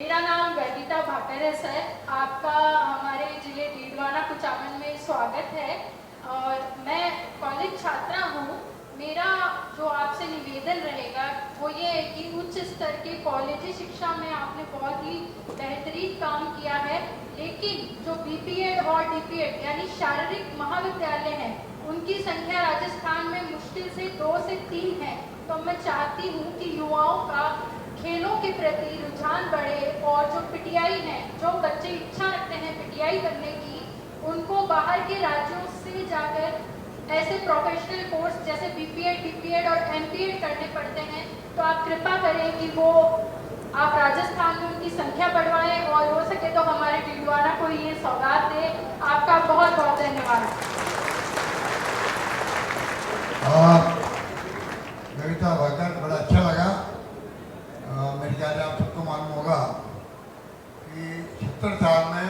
मेरा नाम वैदिता भाकर है सर। आपका हमारे जिले डीडवाना कुचामन में स्वागत है और मैं कॉलेज छात्रा हूँ। मेरा जो आपसे निवेदन रहेगा वो ये है कि उच्च स्तर के कॉलेजी शिक्षा में आपने बहुत ही बेहतरीन काम किया है, लेकिन जो बीपीएड और डीपीएड यानी शारीरिक महाविद्यालय हैं उनकी संख्या राजस्थान में मुश्किल से 2 से 3 है। तो मैं चाहती हूँ कि युवाओं का खेलों के प्रति रुझान बढ़े और जो पीटीआई हैं, जो बच्चे इच्छा रखते हैं पीटीआई करने की, उनको बाहर के राज्यों से जाकर ऐसे प्रोफेशनल कोर्स जैसे बीपीएड, डीपीएड और एमपीएड करने पड़ते हैं। तो आप कृपा करें कि वो आप राजस्थान में उनकी संख्या बढ़वाएं और हो सके तो हमारे डीडवाना को ये सौगात दे। आपका बहुत बहुत धन्यवाद। कविता भाकर, बड़ा अच्छा लगा। मेरे ख्याल आप सबको मालूम होगा कि 70 साल में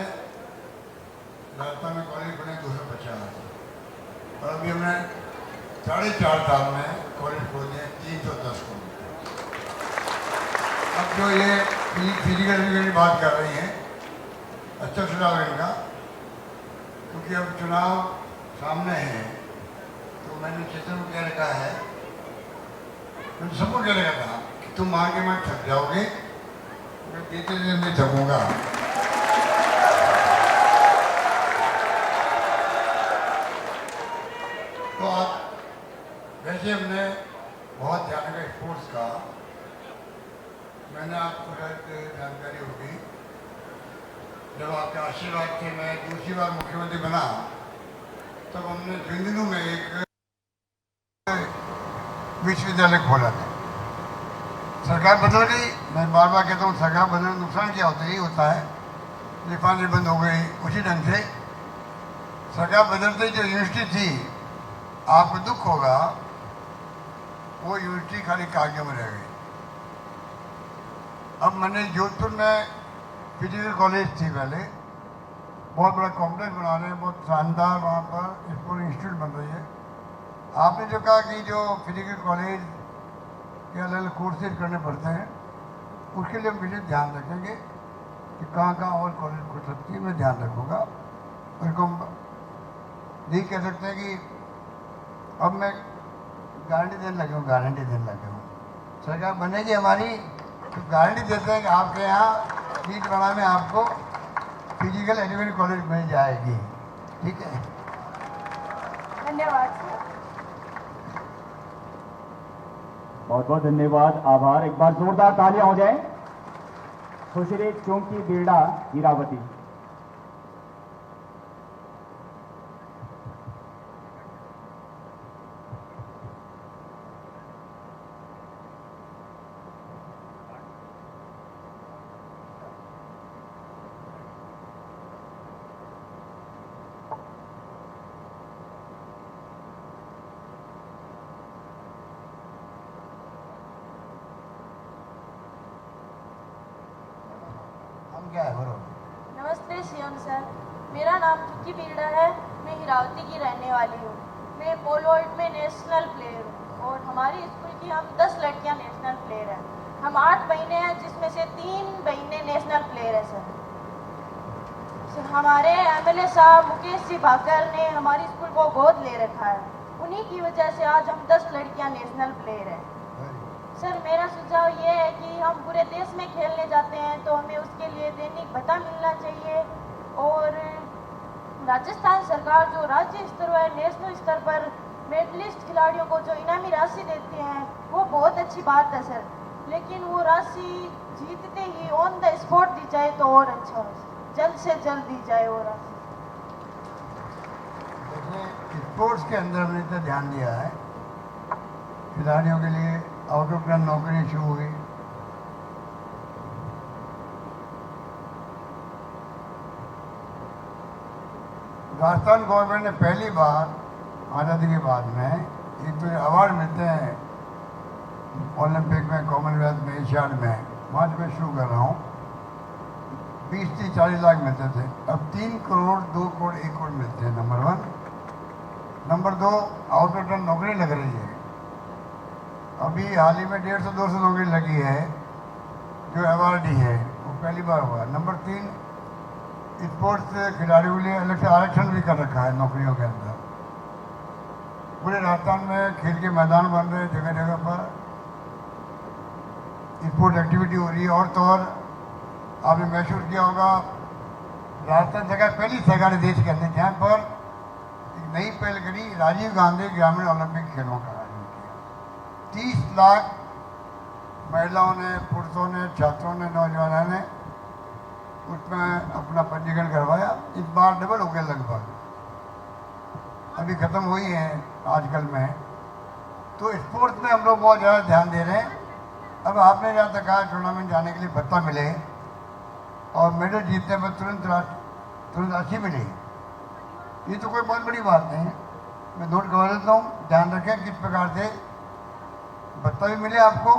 राजस्थान में कॉलेज बने 250 और अभी हमने 4.5 साल में कॉलेज खोले 310 कॉलेज। अब जो ये फिजिकल एजुकेशन की बात कर रही हैं, अच्छा सुझाव है इनका, क्योंकि अब चुनाव सामने है। तो मैंने चेतन को कह रखा है, मैंने सबको कह रखा था कि तुम आगे मैं थक जाओगे, मैं देते दिन में थकूंगा। तो आप वैसे हमने बहुत ध्यान रखा स्पोर्ट्स का। मैंने आपको शायद जानकारी होगी, जब आपके आशीर्वाद से मैं दूसरी बार मुख्यमंत्री बना तब हमने झुंझुनू में एक विश्वविद्यालय खोला था। सरकार बदल गई, मैं बार बार कहता हूँ सरकार बदलने में नुकसान क्या होता है, यही होता है। रिफाइनरी बंद हो गई, उसी ढंग से सरकार बदलते जो यूनिवर्सिटी थी, आपको दुख होगा वो यूनिवर्सिटी खाली कागजों में रह गई। अब मैंने जोधपुर में फिजिकल कॉलेज थी पहले, बहुत बड़ा कॉम्प्लेक्स बना रहे हैं, बहुत शानदार, वहाँ पर स्कूल इंस्टीट्यूट बन रही है। आपने जो कहा कि जो फिजिकल कॉलेज के अलग अलग कोर्सेज करने पड़ते हैं, उसके लिए हम विशेष ध्यान रखेंगे कि कहाँ कहाँ और कॉलेज खुल सकती है, मैं ध्यान रखूँगा। उनको हम यही कह सकते हैं कि अब मैं गारंटी देने लगे हूँ, गारंटी देने लगे हूँ। सरकार बनेगी हमारी तो गारंटी देते हैं कि आपके यहाँ डीडवाना में आपको फिजिकल एजुकेशन कॉलेज मिल जाएगी। ठीक है, धन्यवाद। बहुत बहुत धन्यवाद, आभार। एक बार जोरदार तालियां हो जाए। सुश्री चौंकी बीड़ा हीरावती। क्या है बोलो। नमस्ते सीएम सर, मेरा नाम चुकी बीड़ा है। मैं हीरावती की रहने वाली हूँ। मैं पोल वॉल्ट में नेशनल प्लेयर हूँ और हमारी स्कूल की हम 10 लड़कियाँ नेशनल प्लेयर हैं। हम 8 बहनें हैं, जिसमें से 3 बहनें नेशनल प्लेयर हैं सर। हमारे एमएलए साहब मुकेश जी भाकर ने हमारी स्कूल को गोद ले रखा है। उन्हीं की वजह से आज हम 10 लड़कियाँ नेशनल प्लेयर हैं। सर, मेरा सुझाव ये है कि हम पूरे देश में खेलने जाते हैं तो हमें उसके लिए दैनिक भत्ता मिलना चाहिए और राजस्थान सरकार जो राज्य स्तर व नेशनल स्तर पर मेडलिस्ट खिलाड़ियों को जो इनामी राशि देते हैं वो बहुत अच्छी बात है सर, लेकिन वो राशि जीतते ही ऑन द स्पॉट दी जाए तो और अच्छा हो, जल्द से जल्द दी जाए वो राशि। देखिए, स्पोर्ट्स के अंदर हमने इतना ध्यान दिया है, खिलाड़ियों के लिए आउट ऑफ टर्न नौकरी शुरू हुई। राजस्थान गवर्नमेंट ने पहली बार आज़ादी के बाद में एक तो अवार्ड मिलते हैं ओलंपिक में, कॉमनवेल्थ में, एशियाड में, वहाँ से मैं शुरू कर रहा हूँ। 20-40 लाख मिलते थे, अब 3 करोड़, 2 करोड़, 1 करोड़ मिलते हैं। Number 1। Number 2, out of turn नौकरी लग रही है। अभी हाल ही में 150-200 नौकरी लगी है जो अवार्डी है, वो पहली बार हुआ। नंबर 3, स्पोर्ट्स खिलाड़ियों के लिए अलग से आरक्षण भी कर रखा है नौकरियों के अंदर। पूरे राजस्थान में खेल के मैदान बन रहे हैं, जगह जगह पर स्पोर्ट एक्टिविटी हो रही है। और तो और आपने महसूस किया होगा, राजस्थान जगह पहली सरकार देश के अंदर जहाँ पर एक नई पहल करी, राजीव गांधी ग्रामीण ओलंपिक खेलों का आयोजन किया। 30 लाख महिलाओं ने, पुरुषों ने, छात्रों ने, नौजवानों ने उसमें अपना पंजीकरण करवाया। इस बार डबल हो गया लगभग, अभी ख़त्म हुई है आजकल में। तो स्पोर्ट्स में हम लोग बहुत ज़्यादा ध्यान दे रहे हैं। अब आपने जहाँ तक कहा टूर्नामेंट जाने के लिए भत्ता मिले और मेडल जीतने पर तुरंत राशि मिले, ये तो कोई बहुत बड़ी बात नहीं है। मैं नोट करवा देता हूँ, ध्यान रखें किस प्रकार से भत्ता भी मिले आपको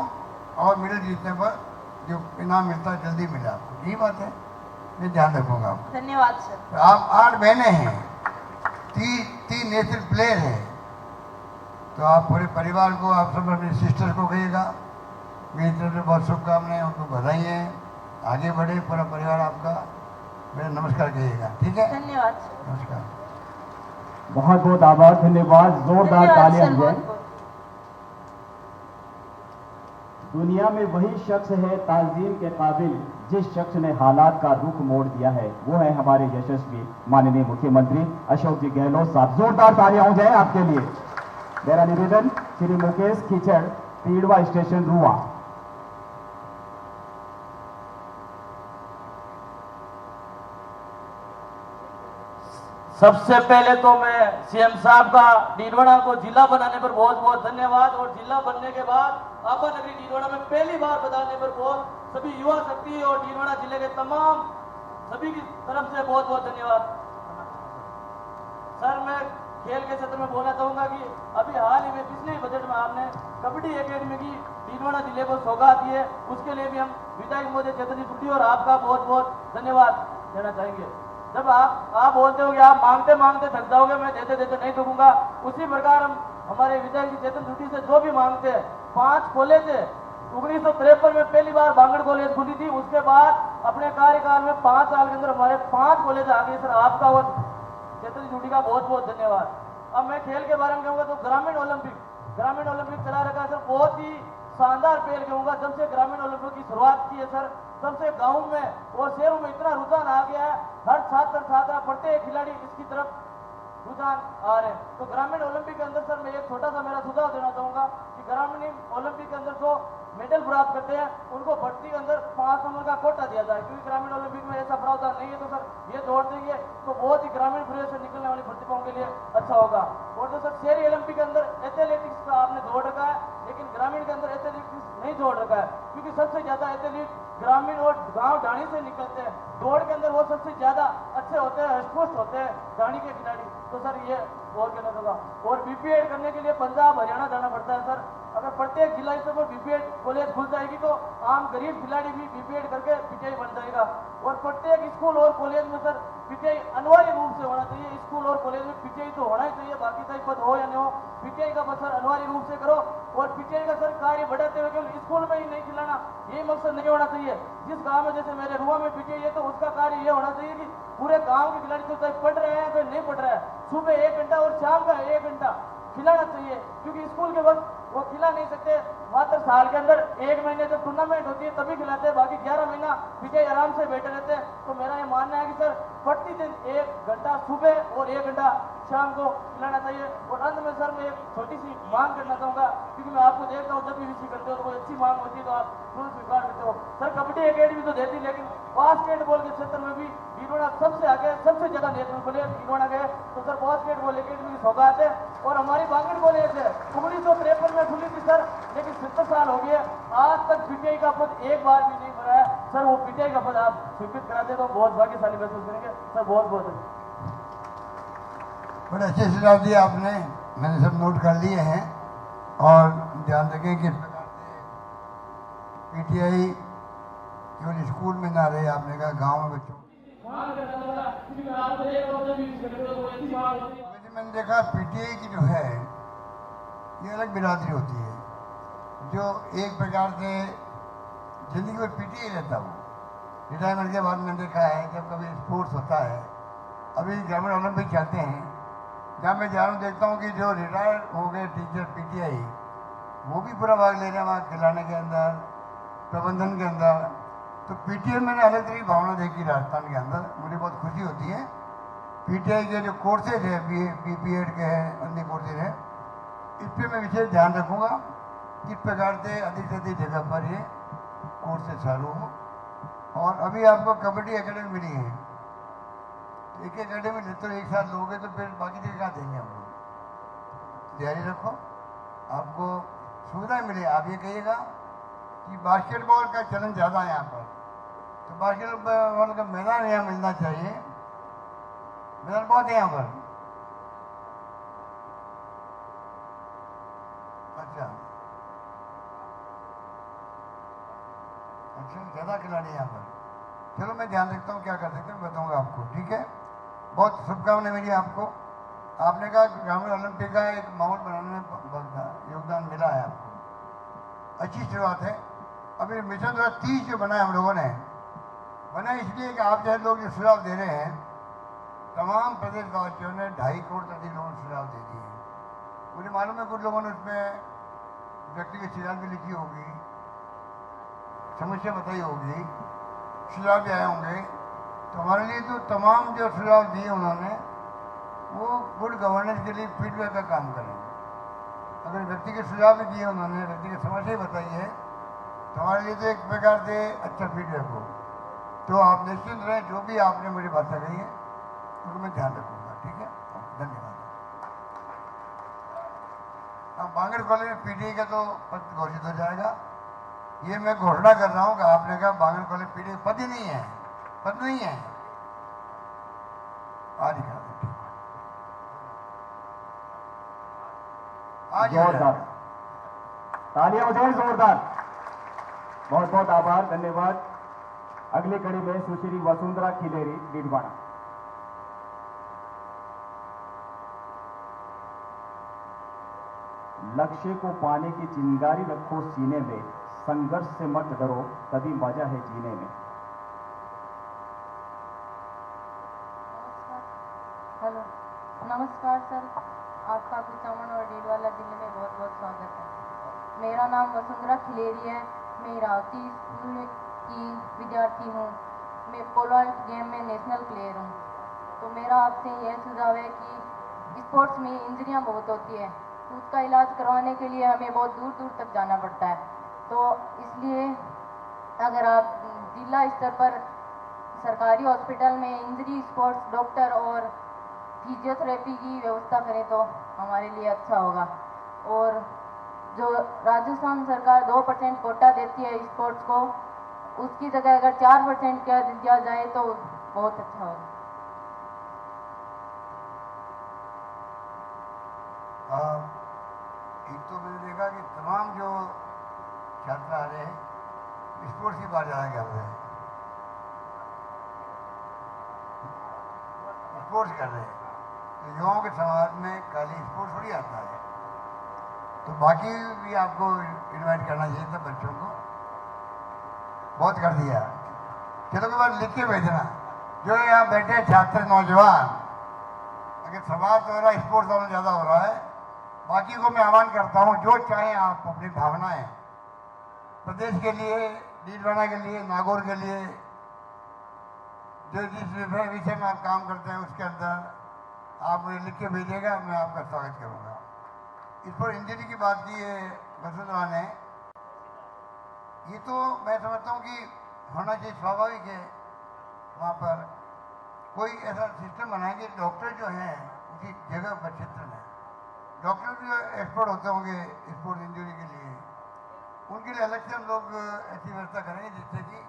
और मेडल जीतने पर जो इनाम मिलता है जल्दी मिले आपको। यही बात है, मैं ध्यान रखूँगा आपको। धन्यवाद सर। आप 8 बहनें हैं, 3 नेशनल प्लेयर हैं, तो आप पूरे परिवार को, आप सब अपने सिस्टर को कहिएगा मेरी तरफ से बहुत शुभकामनाएं, उनको बधाई हैं। आगे बढ़े पूरा परिवार आपका, मेरा नमस्कार कहिएगा। ठीक है, धन्यवाद सर। नमस्कार। बहुत बहुत आभार, धन्यवाद, जोरदार धन्यवाद तालियां सर, हो बहुत जाए। बहुत। दुनिया में वही शख्स है ताज़ीम के काबिल जिस शख्स ने हालात का रुख मोड़ दिया है, वो है हमारे यशस्वी माननीय मुख्यमंत्री अशोक जी गहलोत साहब। जोरदार तालियां हो जाए आपके लिए। मेरा निवेदन श्री मुकेश खिचड़, तीड़वा स्टेशन, रुआ। सबसे पहले तो मैं सीएम साहब का डीडवाना को जिला बनाने पर बहुत बहुत धन्यवाद, और जिला बनने के बाद आपा नगरी डीडवाना में पहली बार बताने पर बहुत सभी युवा शक्ति और डीडवाना जिले के तमाम सभी की तरफ से बहुत बहुत धन्यवाद। सर, मैं खेल के क्षेत्र में बोलना चाहूंगा कि अभी हाल ही में पिछले बजट में आपने कबड्डी एकेडमी की डीडवाना जिले को सौगात दी है, उसके लिए भी हम विधायक महोदय चेतन जी टुड्डी और आपका बहुत बहुत धन्यवाद देना चाहेंगे। जब आप बोलते हो कि आप मांगते मांगते थक जाओगे, मैं देते देते नहीं थकूंगा, उसी प्रकार हम हमारे विधायक जी चेतन टुड्डी से जो भी मांगते हैं, 5 कॉलेज है। 1953 में पहली बार बांगड़ कॉलेज खुली थी, उसके बाद अपने कार्यकाल में 5 साल के अंदर हमारे 5 कॉलेज आ गए। सर, आपका और चेतन जी टुड्डी का बहुत बहुत धन्यवाद। अब मैं खेल के बारे में कहूँगा तो ग्रामीण ओलंपिक चला रखा है सर, बहुत ही शानदार पहल कहूँगा। जब से ग्रामीण ओलंपिक की शुरुआत की है सर, तब से गाँव में और शहरों में इतना रुझान आ गया है, हर छात्रा प्रत्येक खिलाड़ी इसकी तरफ रुझान आ रहे हैं। तो ग्रामीण ओलंपिक के अंदर सर मैं एक छोटा सा मेरा सुझाव देना चाहूंगा कि ग्रामीण ओलंपिक के अंदर जो मेडल प्राप्त करते हैं उनको भर्ती के अंदर 5 नंबर का कोटा दिया जाए, क्योंकि ग्रामीण ओलंपिक में ऐसा प्रावधान नहीं है। तो सर ये जोड़ देंगे तो बहुत ही ग्रामीण प्रदेश से निकलने वाली प्रतिभाओं के लिए अच्छा होगा। और जो सर शहरी ओलंपिक के अंदर एथलेटिक्स का आपने जोड़ रखा है, लेकिन ग्रामीण के अंदर एथलेटिक्स नहीं जोड़ रखा है, क्योंकि सबसे ज्यादा एथलीट ग्रामीण और गांव ढाणी से निकलते हैं। दौड़ के अंदर वो सबसे ज्यादा अच्छे होते हैं, स्पष्ट होते हैं ढाणी के खिलाड़ी। तो सर ये और कहना चाहूंगा। और बीपीएड करने के लिए पंजाब हरियाणा जाना पड़ता है सर। अगर प्रत्येक जिला स्तर पर बीपीएड कॉलेज खुल जाएगी तो आम गरीब खिलाड़ी भी बीपीएड करके पीटीआई बन जाएगा। और प्रत्येक स्कूल और कॉलेज में सर पीटीआई अनिवार्य रूप से होना चाहिए। स्कूल और कॉलेज में पीटीआई तो होना ही चाहिए, बाकी चाहे पद हो या नहीं हो, पीटीआई का पद सर अनिवार्य रूप से करो। और पीटीआई का सर कार्य बढ़ाते हुए केवल स्कूल में ही नहीं खिलाना, ये मकसद नहीं होना चाहिए। जिस गांव में जैसे मेरे रुआ में पीटीआई है तो उसका कार्य ये होना चाहिए कि पूरे गांव के खिलाड़ी तो चाहे पढ़ रहे हैं तो नहीं पढ़ रहे हैं, सुबह 1 घंटा और शाम का 1 घंटा खिलाना चाहिए, क्योंकि स्कूल के वक्त वो खिला नहीं सकते। मात्र साल के अंदर 1 महीने जब टूर्नामेंट होती है तभी खिलाते हैं, बाकी 11 महीना पीटीआई आराम से बैठे रहते हैं। तो मेरा ये मानना है कि सर प्रतिदिन 1 घंटा सुबह और 1 घंटा शाम को खिलाना चाहिए। और अंत में सर मैं एक छोटी सी मांग करना चाहूंगा, क्योंकि मैं आपको देखता हूँ जब भी विषय करते हो तो कोई अच्छी मांग होती है तो आप तुरंत स्वीकार करते हो। सर कबड्डी एकेडमी तो देती, लेकिन बास्केटबॉल के क्षेत्र में भी डीडवाना सबसे आगे, सबसे ज्यादा नेशनल प्लेयर डीडवाना गए। तो सर बास्केटबॉल एकेडमी की सौगात है। और हमारी बांगड़ कॉलेज है 1953 में खुली थी सर, लेकिन 70 साल हो गए, आज तक पीटीआई का पद एक बार भी नहीं भरा है। सर वो पीटीआई का पद आप स्वीकृत कराते तो बहुत भाग्यशाली महसूस करेंगे। सर बहुत बहुत बड़े अच्छे सुझाव दिए आपने, मैंने सब नोट कर लिए हैं। और ध्यान रखें कि इस प्रकार से पीटीआई केवल स्कूल में ना रहे, आपने कहा गांव में बच्चों। मैंने देखा पीटीआई की जो है ये अलग बिरादरी होती है, जो एक प्रकार से जिंदगी में पीटीआई रहता हो, रिटायरमेंट के बाद मैंने देखा है जब कभी स्पोर्ट्स होता है, अभी ग्रामीण ओलंपिक चलते हैं, जहाँ मैं जा रहा हूँ देखता हूँ कि जो रिटायर हो गए टीचर पीटीआई वो भी पूरा भाग ले रहे हैं वहाँ खिलाने के अंदर, प्रबंधन के अंदर। तो पीटीआई मैंने अलग तरह की भावना देखी राजस्थान के अंदर, मुझे बहुत खुशी होती है। पीटीआई के जो कोर्सेज है बीएड के हैं, अन्य कोर्सेज हैं, इस पर मैं विशेष ध्यान रखूँगा किस प्रकार से अधिक जगह पर ये कोर्सेज चालू हो। और अभी आपको कबड्डी एकेडमी मिली है, एक एकेडमी लेते हो एक साथ लोगे तो फिर बाकी जगह कहाँ देंगे हम लोग। तैयारी रखो, आपको सुविधाएं मिले। आप ये कहिएगा कि बास्केटबॉल का चलन ज़्यादा है यहाँ पर, तो बास्केटबॉल का मैदान यहाँ मिलना चाहिए। मैदान बहुत है यहाँ पर। अच्छा, ज़्यादा खिलाड़ी यहाँ पर। चलो मैं ध्यान रखता हूँ क्या कर सकते हैं, बताऊँगा आपको, ठीक है। बहुत शुभकामनाएं मेरी आपको। आपने कहा ग्रामीण ओलंपिक का एक माहौल बनाने में योगदान मिला है आपको, अच्छी शुरुआत है। अभी मिशन 2030 जो बना है हम लोगों ने बना इसलिए कि आप जैसे लोग जो सुझाव दे रहे हैं, तमाम प्रदेशवासियों ने 2.5 करोड़ से अधिक लोगों ने सुझाव दे दिए हैं। मुझे मालूम है कुछ लोगों ने उसमें व्यक्तिगत शिकायत भी लिखी होगी, समस्या बताई होगी, सुझाव भी आए होंगे। तो हमारे लिए तो तमाम जो सुझाव दिए उन्होंने वो गुड गवर्नेंस के लिए फीडबैक का काम करेंगे। अगर व्यक्ति के सुझाव भी दिए उन्होंने, व्यक्ति की समस्या ही बताई है, तो हमारे लिए तो एक प्रकार से अच्छा फीडबैक हो। तो आप निश्चिंत रहें, जो भी आपने मुझे बातें कही है उनको मैं ध्यान रखूँगा, ठीक है। धन्यवाद। अब बांगड़ कॉलेज में पीटीआई का तो पद घोषित हो जाएगा। ये मैं घोषणा कर रहा हूँ कि आपने कहा बांगड़ कॉलेज पीटीआई पद ही नहीं है, पद नहीं है। आज ही कहा आज जोरदार तालियां हो जाए, जोरदार। बहुत बहुत आभार, धन्यवाद। अगली कड़ी में सुश्री वसुंधरा खिलेरी, डीडवाना। लक्ष्य को पाने की चिंगारी रखो सीने में, संघर्ष से मत डरो, तभी मजा है जीने में। हेलो, नमस्कार सर, आपका कुचामन और डीडवाना जिले में बहुत बहुत स्वागत है। मेरा नाम वसुंधरा खिलेरी है, मैं इरावती स्कूल की विद्यार्थी हूँ। मैं पोलो गेम में नेशनल प्लेयर हूँ। तो मेरा आपसे यह सुझाव है कि स्पोर्ट्स में इंजरियाँ बहुत होती है, तो उसका इलाज करवाने के लिए हमें बहुत दूर दूर तक जाना पड़ता है। तो इसलिए अगर आप जिला स्तर पर सरकारी हॉस्पिटल में इंजरी स्पोर्ट्स डॉक्टर और फिजियोथेरेपी की व्यवस्था करें तो हमारे लिए अच्छा होगा। और जो राजस्थान सरकार 2% कोटा देती है स्पोर्ट्स को, उसकी जगह अगर 4% दिया जाए तो बहुत अच्छा होगा। एक तो मैंने देखा कि तमाम जो छात्र आ रहे हैं स्पोर्ट्स की बात ज़्यादा कर रहे हैं, स्पोर्ट्स कर रहे हैं। तो युवाओं के समाज में खाली स्पोर्ट्स थोड़ी आता है, तो बाकी भी आपको इनवाइट करना चाहिए था बच्चों को। बहुत कर दिया। चलो के बाद लिख के भेजना, जो यहाँ बैठे छात्र नौजवान, अगर समाज हो रहा है स्पोर्ट्स वाला ज़्यादा हो रहा है, बाकी को मैं आह्वान करता हूँ जो चाहें आप अपनी भावनाएं प्रदेश के लिए, डीडवाना के लिए, नागौर के लिए, जो जिस विषय में आप काम करते हैं उसके अंदर आप मुझे लिख के भेजिएगा, मैं आपका स्वागत करूँगा। इस पर इंजरी की बात की है वसुंधरा ने, ये तो मैं समझता हूँ कि होना चाहिए, स्वाभाविक है। वहाँ पर कोई ऐसा सिस्टम बनाए कि डॉक्टर जो हैं उसी जगह पर क्षेत्र में डॉक्टर जो एक्सपर्ट होते होंगे स्पोर्ट्स इंजरी के लिए, उनके लिए अलग से हम लोग ऐसी व्यवस्था करेंगे जिससे कि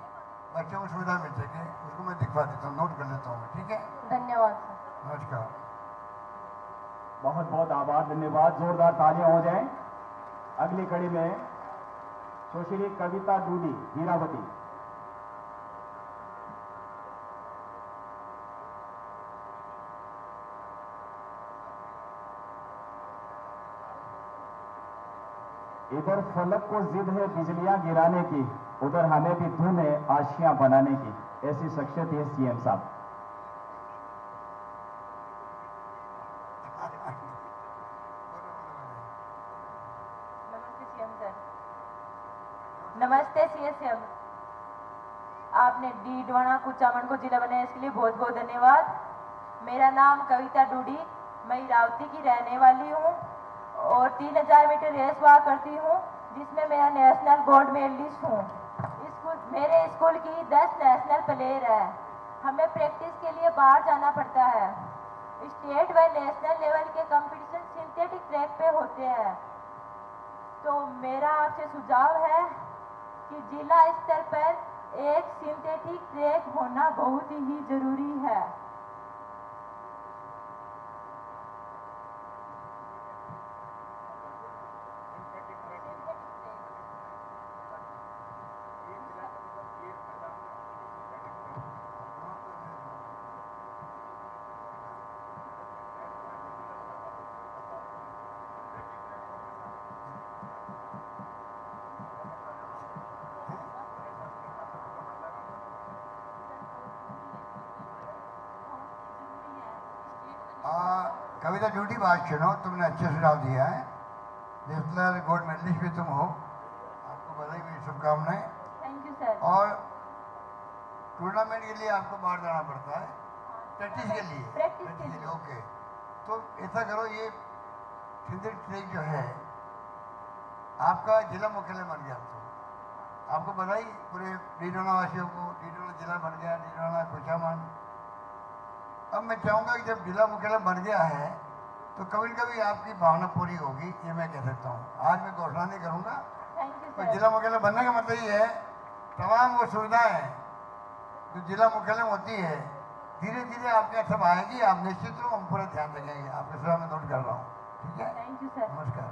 बच्चों को सुविधा मिल सके। उसको मैं दिखवा देता हूँ, नोट कर लेता हूँ, ठीक है। धन्यवाद सर। नमस्कार। बहुत बहुत आभार, धन्यवाद। जोरदार तालियां हो जाएं। अगली कड़ी में सुश्री कविता डूडी, हीरावती। इधर फलक को जिद है बिजलियां गिराने की, उधर हमें भी धुन है आशियां बनाने की। ऐसी शख्सियत है सीएम साहब। नमस्ते सीएम सर। नमस्ते सीएम। आपने डीडवाना कुचामन को जिला बनाया, इसके लिए बहुत बहुत धन्यवाद। मेरा नाम कविता डूडी, मैं इरावती की रहने वाली हूँ और 3000 मीटर रेस हुआ करती हूँ, जिसमें मेरा नेशनल गोल्ड मेडलिस्ट हूँ। मेरे स्कूल की 10 नेशनल प्लेयर है। हमें प्रैक्टिस के लिए बाहर जाना पड़ता है। स्टेट व नेशनल लेवल के कंपटीशन सिंथेटिक ट्रैक पे होते हैं। तो मेरा आपसे सुझाव है कि जिला स्तर पर एक सिंथेटिक ट्रैक होना बहुत ही जरूरी है। कविता ड्यूटी बात सुनो, तुमने अच्छे सुझाव दिया है। नेशनल गोल्ड मेडलिस्ट भी तुम हो, आपको बधाई हुई, शुभकामनाएं। Thank you sir. और टूर्नामेंट के लिए आपको बाहर जाना पड़ता है, प्रैक्टिस के लिए? प्रैक्टिस के लिए। ओके, तो ऐसा करो, ये सिंथेटिक ट्रैक जो है आपका जिला मुख्यालय बन गया, तो आपको बधाई पूरे डीडवाना वासियों को। डीडवाना जिला बन गया, डीडवाना कुचामन। अब मैं चाहूँगा कि जब जिला मुख्यालय बन गया है तो कभी न कभी आपकी भावना पूरी होगी, ये मैं कह सकता हूँ। आज मैं घोषणा नहीं करूँगा। थैंक यू तो सर। जिला मुख्यालय बनने का मतलब ये है तमाम वो सुविधाएं जो जिला मुख्यालय में होती है धीरे धीरे आपके यहाँ सब आएगी। आप निश्चित रूप हम पूरा ध्यान रखेंगे। आपके सेवा में नोट कर रहा हूँ, ठीक है? Thank you sir. नमस्कार।